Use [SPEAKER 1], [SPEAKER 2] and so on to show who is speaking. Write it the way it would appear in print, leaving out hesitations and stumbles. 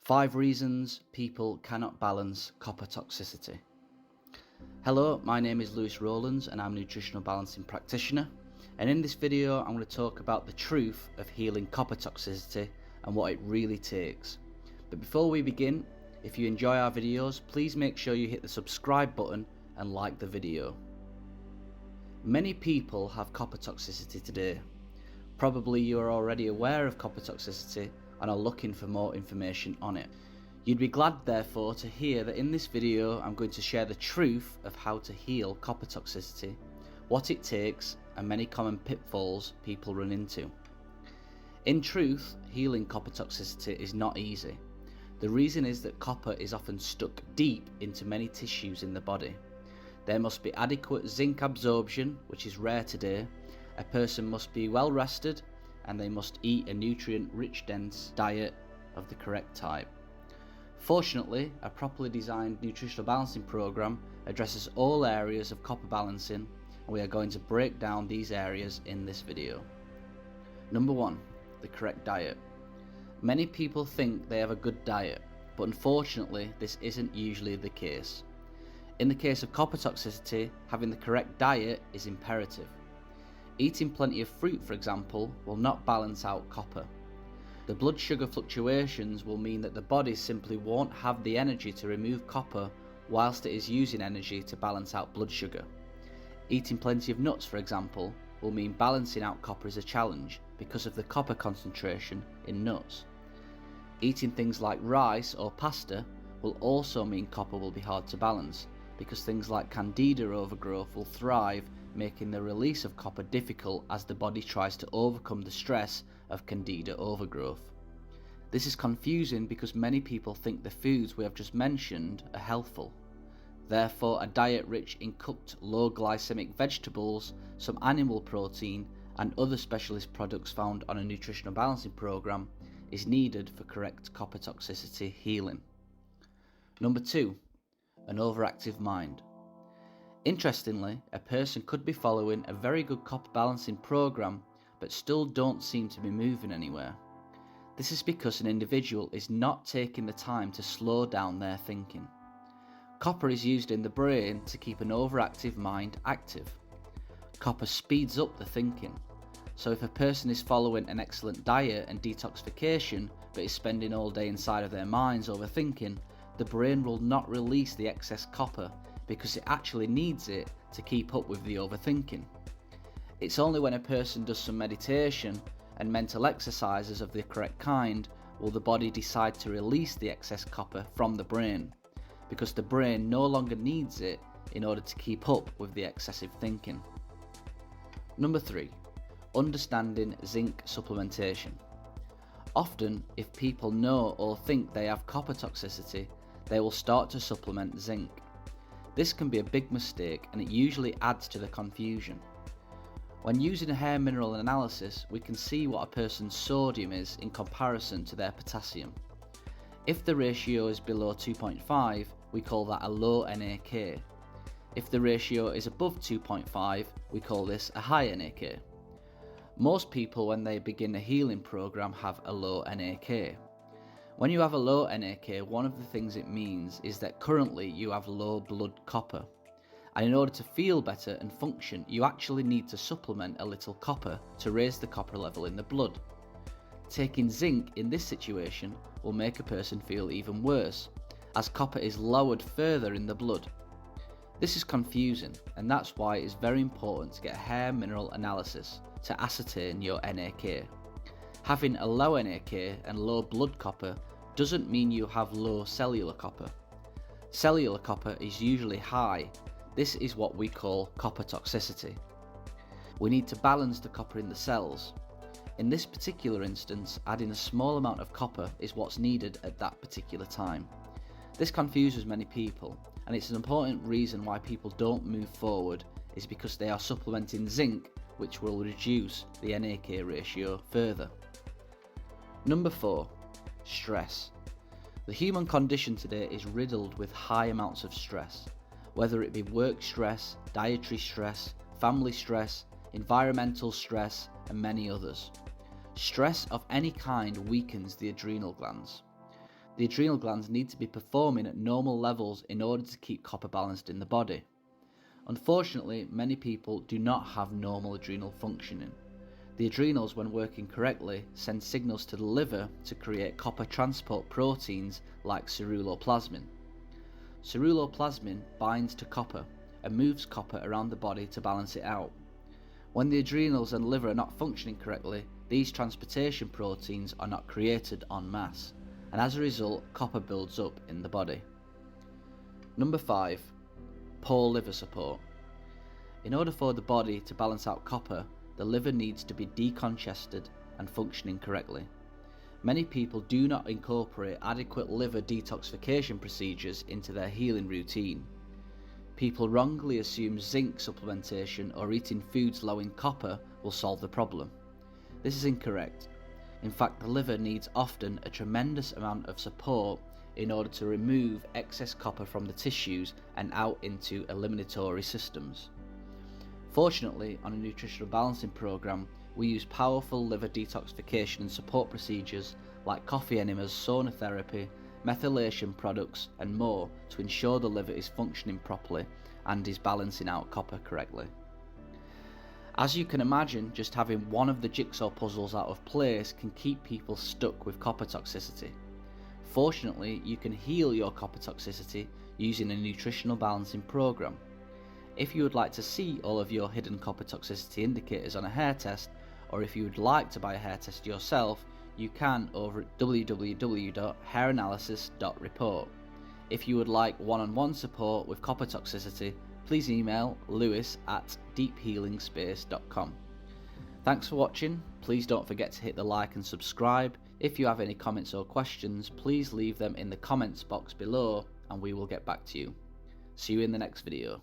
[SPEAKER 1] 5 reasons people cannot balance copper toxicity. Hello, my name is Rowlands and I'm a nutritional balancing practitioner, and in this video I'm going to talk about the truth of healing copper toxicity and what it really takes. But before we begin, if you enjoy our videos, please make sure you hit the subscribe button and like the video. Many people have copper toxicity today. Probably you are already aware of copper toxicity and are looking for more information on it. You'd be glad therefore to hear that in this video I'm going to share the truth of how to heal copper toxicity, what it takes, and many common pitfalls people run into. In truth, healing copper toxicity is not easy. The reason is that copper is often stuck deep into many tissues in the body. There must be adequate zinc absorption, which is rare today. A person must be well rested, and they must eat a nutrient-rich dense diet of the correct type. Fortunately, a properly designed nutritional balancing program addresses all areas of copper balancing, and we are going to break down these areas in this video. Number 1, the correct diet. Many people think they have a good diet, but unfortunately this isn't usually the case. In the case of copper toxicity, having the correct diet is imperative. Eating plenty of fruit, for example, will not balance out copper. The blood sugar fluctuations will mean that the body simply won't have the energy to remove copper whilst it is using energy to balance out blood sugar. Eating plenty of nuts, for example, will mean balancing out copper is a challenge because of the copper concentration in nuts. Eating things like rice or pasta will also mean copper will be hard to balance, because things like candida overgrowth will thrive, making the release of copper difficult as the body tries to overcome the stress of candida overgrowth. This is confusing because many people think the foods we have just mentioned are healthful. Therefore, a diet rich in cooked low glycemic vegetables, some animal protein, and other specialist products found on a nutritional balancing program is needed for correct copper toxicity healing. Number 2, an overactive mind. Interestingly, a person could be following a very good copper balancing program but still don't seem to be moving anywhere. This is because an individual is not taking the time to slow down their thinking. Copper is used in the brain to keep an overactive mind active. Copper speeds up the thinking. So if a person is following an excellent diet and detoxification but is spending all day inside of their minds overthinking, the brain will not release the excess copper because it actually needs it to keep up with the overthinking. It's only when a person does some meditation and mental exercises of the correct kind will the body decide to release the excess copper from the brain, because the brain no longer needs it in order to keep up with the excessive thinking. Number 3, understanding zinc supplementation. Often, if people know or think they have copper toxicity, they will start to supplement zinc. This can be a big mistake, and it usually adds to the confusion. When using a hair mineral analysis, we can see what a person's sodium is in comparison to their potassium. If the ratio is below 2.5, we call that a low NAK. If the ratio is above 2.5, we call this a high NAK. Most people, when they begin a healing program, have a low NAK. When you have a low NAK, one of the things it means is that currently you have low blood copper. And in order to feel better and function, you actually need to supplement a little copper to raise the copper level in the blood. Taking zinc in this situation will make a person feel even worse, as copper is lowered further in the blood. This is confusing, and that's why it is very important to get a hair mineral analysis to ascertain your NAK. Having a low NAK and low blood copper doesn't mean you have low cellular copper. Cellular copper is usually high. This is what we call copper toxicity. We need to balance the copper in the cells. In this particular instance, adding a small amount of copper is what's needed at that particular time. This confuses many people, and it's an important reason why people don't move forward is because they are supplementing zinc, which will reduce the NAK ratio further. Number 4, stress. The human condition today is riddled with high amounts of stress, whether it be work stress, dietary stress, family stress, environmental stress, and many others. Stress of any kind weakens the adrenal glands. The adrenal glands need to be performing at normal levels in order to keep copper balanced in the body. Unfortunately, many people do not have normal adrenal functioning. The adrenals, when working correctly, send signals to the liver to create copper transport proteins like ceruloplasmin. Ceruloplasmin binds to copper and moves copper around the body to balance it out. When the adrenals and liver are not functioning correctly, these transportation proteins are not created en masse, and as a result, copper builds up in the body. Number 5. Poor liver support. In order for the body to balance out copper, the liver needs to be decongested and functioning correctly. Many people do not incorporate adequate liver detoxification procedures into their healing routine. People wrongly assume zinc supplementation or eating foods low in copper will solve the problem. This is incorrect. In fact, the liver needs often a tremendous amount of support in order to remove excess copper from the tissues and out into eliminatory systems. Fortunately, on a nutritional balancing program, we use powerful liver detoxification and support procedures like coffee enemas, sauna therapy, methylation products and more to ensure the liver is functioning properly and is balancing out copper correctly. As you can imagine, just having one of the jigsaw puzzles out of place can keep people stuck with copper toxicity. Fortunately, you can heal your copper toxicity using a nutritional balancing program. If you would like to see all of your hidden copper toxicity indicators on a hair test, or if you would like to buy a hair test yourself, you can over at www.hairanalysis.report. If you would like one-on-one support with copper toxicity, please email lewis@deephealingspace.com. Thanks for watching. Please don't forget to hit the like and subscribe. If you have any comments or questions, please leave them in the comments box below and we will get back to you. See you in the next video.